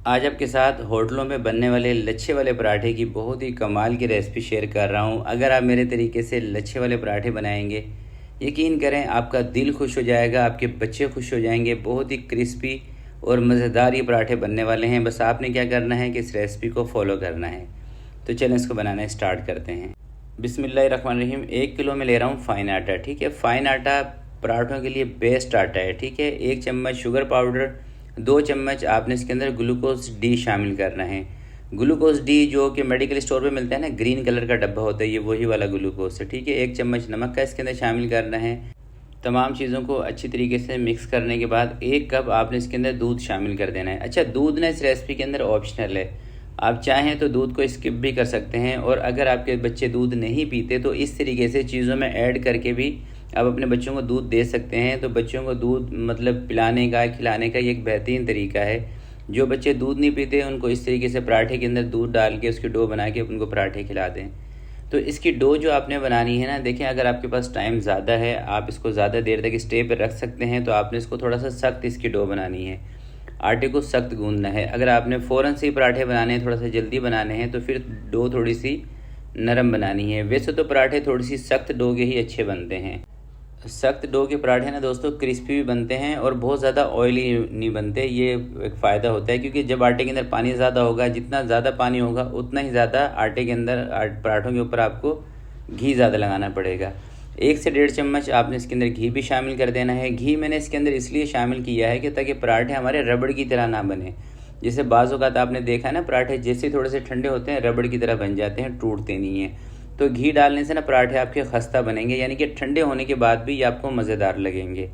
आज आपके साथ होटलों में बनने वाले लच्छे वाले पराठे की बहुत ही कमाल की रेसिपी शेयर कर रहा हूँ। अगर आप मेरे तरीके से लच्छे वाले पराठे बनाएंगे, यकीन करें आपका दिल खुश हो जाएगा, आपके बच्चे खुश हो जाएंगे। बहुत ही क्रिस्पी और मज़ेदार ये पराठे बनने वाले हैं। बस आपने क्या करना है कि इस रेसिपी को फॉलो करना है। तो चलें इसको बनाना स्टार्ट करते हैं। बिस्मिल्लाहिर्रहमानिर्रहीम। 1 किलो में ले रहा हूँ फ़ाइन आटा। ठीक है, फ़ाइन आटा पराठों के लिए बेस्ट आटा है। ठीक है, 1 चम्मच शुगर पाउडर, 2 चम्मच आपने इसके अंदर ग्लूकोज डी शामिल करना है। ग्लूकोज डी जो कि मेडिकल स्टोर पे मिलता है ना, ग्रीन कलर का डब्बा होता है, ये वही वाला ग्लूकोज है। ठीक है, 1 चम्मच नमक का इसके अंदर शामिल करना है। तमाम चीज़ों को अच्छी तरीके से मिक्स करने के बाद 1 कप आपने इसके अंदर दूध शामिल कर देना है। अच्छा, दूध ना इस रेसिपी के अंदर ऑप्शनल है, आप चाहें तो दूध को स्किप भी कर सकते हैं। और अगर आपके बच्चे दूध नहीं पीते तो इस तरीके से चीज़ों में ऐड करके भी आप अपने बच्चों को दूध दे सकते हैं। तो बच्चों को दूध मतलब पिलाने का, खिलाने का ये एक बेहतरीन तरीका है। जो बच्चे दूध नहीं पीते उनको इस तरीके से पराठे के अंदर दूध डाल के उसकी डो बना के उनको पराठे खिला दें। तो इसकी डो जो आपने बनानी है ना, देखें अगर आपके पास टाइम ज़्यादा है, आप इसको ज़्यादा देर तक स्टे पर रख सकते हैं। तो आपने इसको थोड़ा सा सख्त इसकी डो बनानी है, आटे को सख्त गूंदना है। अगर आपने फ़ौरन से ही पराठे बनाने हैं, थोड़ा सा जल्दी बनाने हैं, तो फिर डो थोड़ी सी नरम बनानी है। वैसे तो पराठे थोड़ी सी सख्त डो के ही अच्छे बनते हैं। सख्त डो के पराठे ना दोस्तों क्रिस्पी भी बनते हैं और बहुत ज़्यादा ऑयली नहीं बनते। ये एक फ़ायदा होता है, क्योंकि जब आटे के अंदर पानी ज़्यादा होगा, जितना ज़्यादा पानी होगा उतना ही ज़्यादा आटे के अंदर पराठों के ऊपर आपको घी ज़्यादा लगाना पड़ेगा। 1 से 1.5 चम्मच आपने इसके अंदर घी भी शामिल कर देना है। घी मैंने इसके अंदर इसलिए शामिल किया है कि ताकि पराठे हमारे रबड़ की तरह ना बने। जैसे बाज़ औक़ात आपने देखा है ना, पराठे जैसे थोड़े से ठंडे होते हैं रबड़ की तरह बन जाते हैं, टूटते नहीं हैं। तो घी डालने से ना पराठे आपके खस्ता बनेंगे, यानी कि ठंडे होने के बाद भी ये आपको मज़ेदार लगेंगे।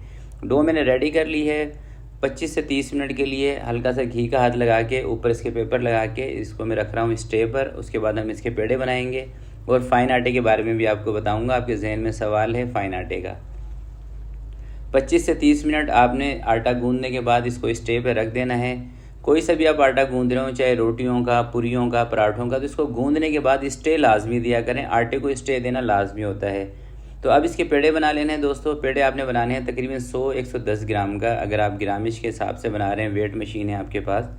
डो मैंने रेडी कर ली है। 25 से 30 मिनट के लिए हल्का सा घी का हाथ लगा के ऊपर इसके पेपर लगा के इसको मैं रख रहा हूँ स्टे पर। उसके बाद हम इसके पेड़े बनाएंगे और फ़ाइन आटे के बारे में भी आपको बताऊँगा। आपके जहन में सवाल है फ़ाइन आटे का। 25 से 30 मिनट आपने आटा गूंदने के बाद इसको स्टे पर रख देना है। कोई सा भी आप आटा गूंद रहे हो, चाहे रोटियों का, पूरियों का, पराठों का, तो इसको गूंदने के बाद स्टे लाजमी दिया करें। आटे को स्टे देना लाजमी होता है। तो अब इसके पेड़े बना लेने हैं दोस्तों। पेड़े आपने बनाने हैं तकरीबन 100-110 ग्राम का। अगर आप ग्रामिश के हिसाब से बना रहे हैं, वेट मशीन है आपके पास,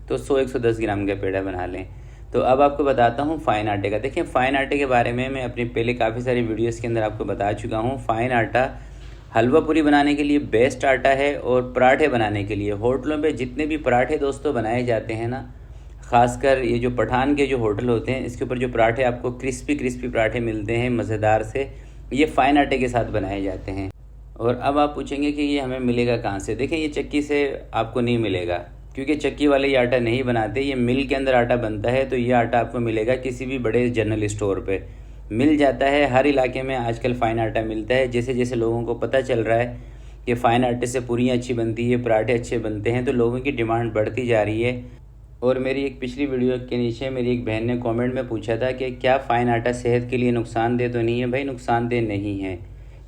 तो 100-110 ग्राम का पेड़ा बना लें। तो अब आपको बताता हूँ फ़ाइन आटे का। देखिए, फ़ाइन आटे के बारे में मैं अपनी पहले काफ़ी सारी वीडियोज़ के अंदर आपको बता चुका हूँ। फ़ाइन आटा हलवा पूरी बनाने के लिए बेस्ट आटा है और पराठे बनाने के लिए। होटलों पे जितने भी पराठे दोस्तों बनाए जाते हैं ना, ख़ासकर ये जो पठान के जो होटल होते हैं, इसके ऊपर जो पराठे आपको क्रिस्पी क्रिस्पी पराठे मिलते हैं मज़ेदार से, ये फ़ाइन आटे के साथ बनाए जाते हैं। और अब आप पूछेंगे कि ये हमें मिलेगा कहाँ से। देखें, ये चक्की से आपको नहीं मिलेगा, क्योंकि चक्की वाले ये आटा नहीं बनाते, ये मिल के अंदर आटा बनता है। तो ये आटा आपको मिलेगा किसी भी बड़े जनरल स्टोर पे मिल जाता है। हर इलाके में आजकल फ़ाइन आटा मिलता है। जैसे जैसे लोगों को पता चल रहा है कि फ़ाइन आटे से पूरियाँ अच्छी बनती है, पराठे अच्छे बनते हैं, तो लोगों की डिमांड बढ़ती जा रही है। और मेरी एक पिछली वीडियो के नीचे मेरी एक बहन ने कमेंट में पूछा था कि क्या फ़ाइन आटा सेहत के लिए नुकसानदेह तो नहीं है। भाई, नुकसानदेह नहीं है।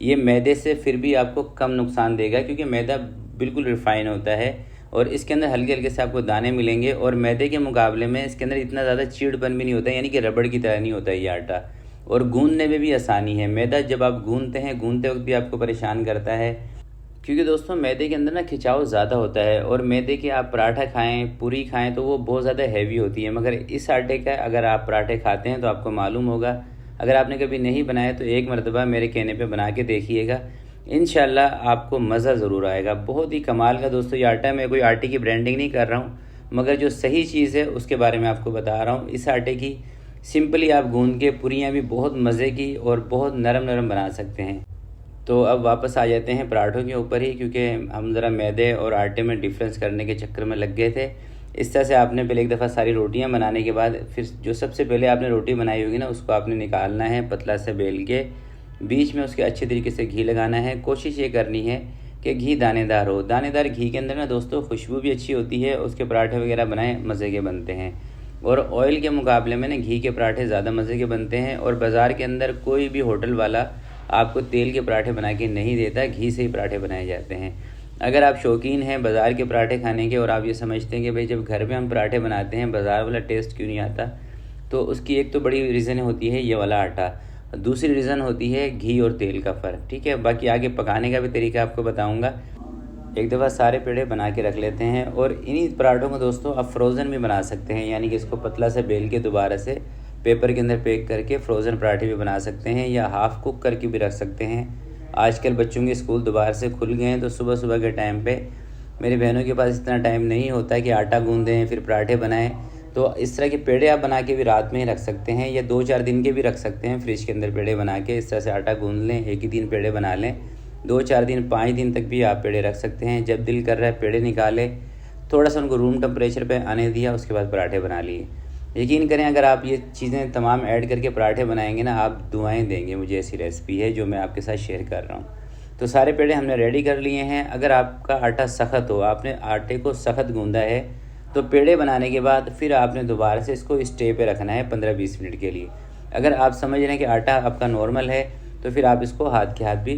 ये मैदे से फिर भी आपको कम नुकसान देगा, क्योंकि मैदा बिल्कुल रिफ़ाइन होता है और इसके अंदर हल्के हल्के से आपको दाने मिलेंगे। और मैदे के मुकाबले में इसके अंदर इतना ज़्यादा चीड़पन भी नहीं होता, यानी कि रबड़ की तरह नहीं होता ये आटा। और गूंदने में भी आसानी है। मैदा जब आप गूंदते हैं, गूंदते वक्त भी आपको परेशान करता है, क्योंकि दोस्तों मैदे के अंदर ना खिंचाव ज़्यादा होता है। और मैदे के आप पराठा खाएं, पूरी खाएं, तो वो बहुत ज़्यादा हैवी होती है। मगर इस आटे का अगर आप पराठे खाते हैं तो आपको मालूम होगा। अगर आपने कभी नहीं बनाया तो एक मरतबा मेरे कहने पे बना के देखिएगा, इंशाल्लाह आपको मज़ा ज़रूर आएगा। बहुत ही कमाल का दोस्तों ये आटा है। मैं कोई आटे की ब्रांडिंग नहीं कर रहा हूँ, मगर जो सही चीज़ है उसके बारे में आपको बता रहा हूँ। इस आटे की सिंपली आप गूंद के पूरियाँ भी बहुत मज़े की और बहुत नरम नरम बना सकते हैं। तो अब वापस आ जाते हैं पराठों के ऊपर ही, क्योंकि हम ज़रा मैदे और आटे में डिफरेंस करने के चक्कर में लग गए थे। इस तरह से आपने पहले एक दफ़ा सारी रोटियां बनाने के बाद फिर जो सबसे पहले आपने रोटी बनाई होगी ना, उसको आपने निकालना है पतला से बेल के। बीच में उसके अच्छे तरीके से घी लगाना है। कोशिश ये करनी है कि घी दानेदार हो। दानेदार घी के अंदर ना दोस्तों खुशबू भी अच्छी होती है, उसके पराठे वगैरह बनाए मज़े के बनते हैं। और ऑयल के मुकाबले में ना घी के पराठे ज़्यादा मज़े के बनते हैं। और बाज़ार के अंदर कोई भी होटल वाला आपको तेल के पराठे बना के नहीं देता, घी से ही पराठे बनाए जाते हैं। अगर आप शौकीन हैं बाज़ार के पराठे खाने के और आप ये समझते हैं कि भाई जब घर में हम पराठे बनाते हैं बाज़ार वाला टेस्ट क्यों नहीं आता, तो उसकी एक तो बड़ी रीज़न होती है ये वाला आटा, दूसरी रीज़न होती है घी और तेल का फ़र्क। ठीक है, बाकी आगे पकाने का भी तरीका आपको बताऊँगा। एक दफ़ा सारे पेड़े बना के रख लेते हैं। और इन्हीं पराठों को दोस्तों आप फ्रोज़न भी बना सकते हैं, यानी कि इसको पतला से बेल के दोबारा से पेपर के अंदर पैक करके फ्रोज़न पराठे भी बना सकते हैं, या हाफ़ कुक करके भी रख सकते हैं। आजकल बच्चों के स्कूल दोबारा से खुल गए हैं, तो सुबह सुबह के टाइम पे मेरी बहनों के पास इतना टाइम नहीं होता कि आटा गूँधें फिर पराठे बनाएं, तो इस तरह के पेड़े आप बना के भी रात में ही रख सकते हैं, या 2-4 दिन के भी रख सकते हैं। फ्रिज के अंदर पेड़े बना के इस तरह से आटा गूँध लें, एक ही दिन पेड़े बना लें, 2-4 दिन 5 दिन तक भी आप पेड़े रख सकते हैं। जब दिल कर रहा है पेड़े निकाले, थोड़ा सा उनको रूम टेम्परेचर पे आने दिया, उसके बाद पराठे बना लिए। यकीन करें अगर आप ये चीज़ें तमाम ऐड करके पराठे बनाएंगे ना, आप दुआएं देंगे मुझे। ऐसी रेसिपी है जो मैं आपके साथ शेयर कर रहा हूँ। तो सारे पेड़े हमने रेडी कर लिए हैं। अगर आपका आटा सख्त हो, आपने आटे को सख्त गूँधा है, तो पेड़े बनाने के बाद फिर आपने दोबारा से इसको स्टे पे रखना है 15-20 मिनट के लिए। अगर आप समझ रहे हैं कि आटा आपका नॉर्मल है, तो फिर आप इसको हाथ के हाथ भी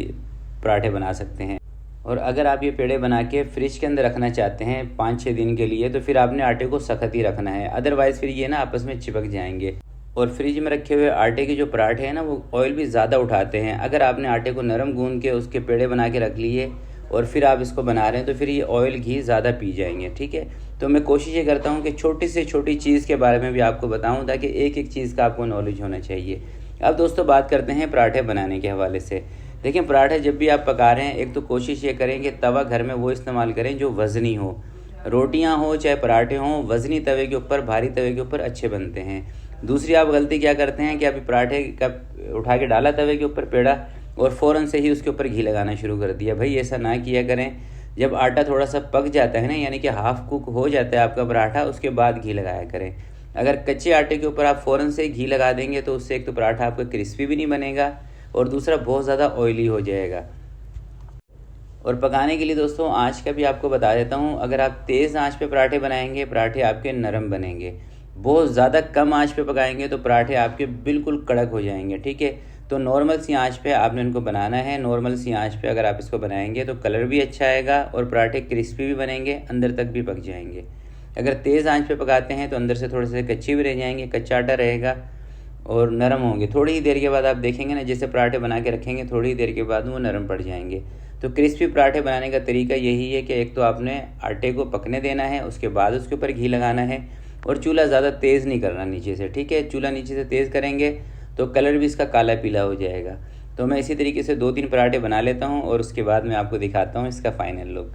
पराठे बना सकते हैं। और अगर आप ये पेड़े बना के फ्रिज के अंदर रखना चाहते हैं 5-6 दिन के लिए, तो फिर आपने आटे को सख्त ही रखना है, अदरवाइज़ फिर ये ना आपस में चिपक जाएंगे। और फ्रिज में रखे हुए आटे के जो पराठे हैं ना, वो ऑयल भी ज़्यादा उठाते हैं। अगर आपने आटे को नरम गूँध के उसके पेड़े बना के रख लिए और फिर आप इसको बना रहे हैं, तो फिर ये ऑयल घी ज़्यादा पी जाएंगे। ठीक है, तो मैं कोशिश ये करता हूँ कि छोटी से छोटी चीज़ के बारे में भी आपको बताऊँ, ताकि एक एक चीज़ का आपको नॉलेज होना चाहिए। अब दोस्तों बात करते हैं पराठे बनाने के हवाले से। देखिए, पराठे जब भी आप पका रहे हैं, एक तो कोशिश ये करें कि तवा घर में वो इस्तेमाल करें जो वज़नी हो। रोटियां हो चाहे पराठे हों, वज़नी तवे के ऊपर, भारी तवे के ऊपर अच्छे बनते हैं। दूसरी आप गलती क्या करते हैं कि अभी पराठे का उठा के डाला तवे के ऊपर पेड़ा, और फ़ौरन से ही उसके ऊपर घी लगाना शुरू कर दिया। भाई ऐसा ना किया करें। जब आटा थोड़ा सा पक जाता है ना, यानी कि हाफ़ कुक हो जाता है आपका पराठा, उसके बाद घी लगाया करें। अगर कच्चे आटे के ऊपर आप फ़ौरन से घी लगा देंगे, तो उससे एक तो पराठा आपका क्रिस्पी भी नहीं बनेगा, और दूसरा बहुत ज़्यादा ऑयली हो जाएगा। और पकाने के लिए दोस्तों आँच का भी आपको बता देता हूँ। अगर आप तेज़ आँच पे पराठे बनाएंगे, पराठे आपके नरम बनेंगे। बहुत ज़्यादा कम आँच पे पकाएंगे तो पराठे आपके बिल्कुल कड़क हो जाएंगे। ठीक है, तो नॉर्मल सी आँच पे आपने इनको बनाना है। नॉर्मल सी आँच पे अगर आप इसको बनाएंगे तो कलर भी अच्छा आएगा और पराठे क्रिस्पी भी बनेंगे, अंदर तक भी पक जाएंगे। अगर तेज़ आँच पे पकाते हैं तो अंदर से थोड़े से कच्चे भी रह जाएंगे, कच्चा आटा रहेगा और नरम होंगे। थोड़ी ही देर के बाद आप देखेंगे ना, जैसे पराठे बना के रखेंगे, थोड़ी ही देर के बाद वो नरम पड़ जाएंगे। तो क्रिस्पी पराठे बनाने का तरीका यही है कि एक तो आपने आटे को पकने देना है, उसके बाद उसके ऊपर घी लगाना है, और चूल्हा ज़्यादा तेज़ नहीं करना नीचे से। ठीक है, चूल्हा नीचे से तेज़ करेंगे तो कलर भी इसका काला पीला हो जाएगा। तो मैं इसी तरीके से 2-3 पराठे बना लेता हूँ और उसके बाद मैं आपको दिखाता हूँ इसका फाइनल लुक।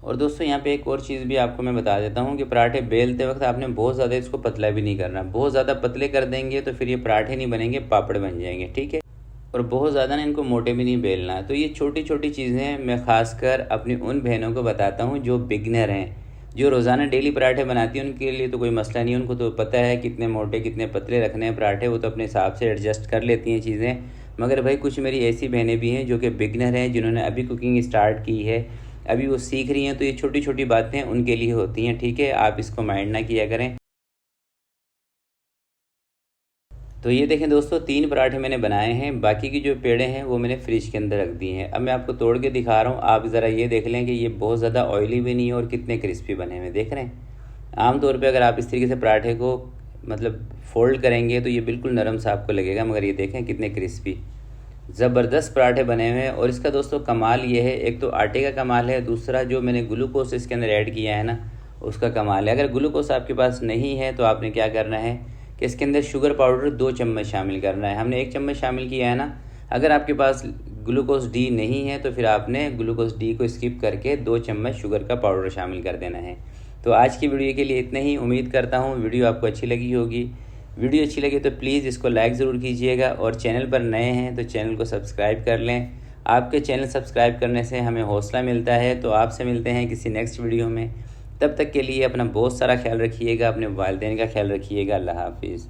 और दोस्तों यहाँ पे एक और चीज़ भी आपको मैं बता देता हूँ कि पराठे बेलते वक्त आपने बहुत ज़्यादा इसको पतला भी नहीं करना। बहुत ज़्यादा पतले कर देंगे तो फिर ये पराठे नहीं बनेंगे, पापड़ बन जाएंगे। ठीक है, और बहुत ज़्यादा ना इनको मोटे भी नहीं बेलना। तो ये छोटी छोटी चीज़ें मैं ख़ासकर अपनी उन बहनों को बताता हूँ जो बिगनर हैं, जो रोज़ाना डेली पराठे बनाती हैं। उनके लिए तो कोई मसला नहीं है, उनको तो पता है कितने मोटे कितने पतले रखने हैं पराठे, वो तो अपने हिसाब से एडजस्ट कर लेती हैं चीज़ें। मगर भाई कुछ मेरी ऐसी बहनें भी हैं जो कि बिगनर हैं, जिन्होंने अभी कुकिंग स्टार्ट की है, अभी वो सीख रही हैं, तो ये छोटी छोटी बातें उनके लिए होती हैं। ठीक है, आप इसको माइंड ना किया करें। तो ये देखें दोस्तों, 3 पराठे मैंने बनाए हैं। बाकी की जो पेड़े हैं वो मैंने फ्रिज के अंदर रख दिए हैं। अब मैं आपको तोड़ के दिखा रहा हूँ, आप ज़रा ये देख लें कि ये बहुत ज़्यादा ऑयली भी नहीं है और कितने क्रिस्पी बने हुए देख रहे हैं। आमतौर पे अगर आप इस तरीके से पराठे को मतलब फोल्ड करेंगे तो ये बिल्कुल नरम सा आपको लगेगा, मगर ये देखें कितने क्रिस्पी ज़बरदस्त पराठे बने हुए हैं। और इसका दोस्तों कमाल ये है, एक तो आटे का कमाल है, दूसरा जो मैंने ग्लूकोज इसके अंदर ऐड किया है ना, उसका कमाल है। अगर ग्लूकोज आपके पास नहीं है तो आपने क्या करना है कि इसके अंदर शुगर पाउडर 2 चम्मच शामिल करना है। हमने 1 चम्मच शामिल किया है ना। अगर आपके पास ग्लूकोज डी नहीं है तो फिर आपने ग्लूकोज डी को स्किप करके 2 चम्मच शुगर का पाउडर शामिल कर देना है। तो आज की वीडियो के लिए इतना ही। उम्मीद करता हूँ वीडियो आपको अच्छी लगी होगी। वीडियो अच्छी लगी तो प्लीज़ इसको लाइक ज़रूर कीजिएगा, और चैनल पर नए हैं तो चैनल को सब्सक्राइब कर लें। आपके चैनल सब्सक्राइब करने से हमें हौसला मिलता है। तो आपसे मिलते हैं किसी नेक्स्ट वीडियो में। तब तक के लिए अपना बहुत सारा ख्याल रखिएगा, अपने वालिदैन का ख्याल रखिएगा। अल्लाह हाफिज़।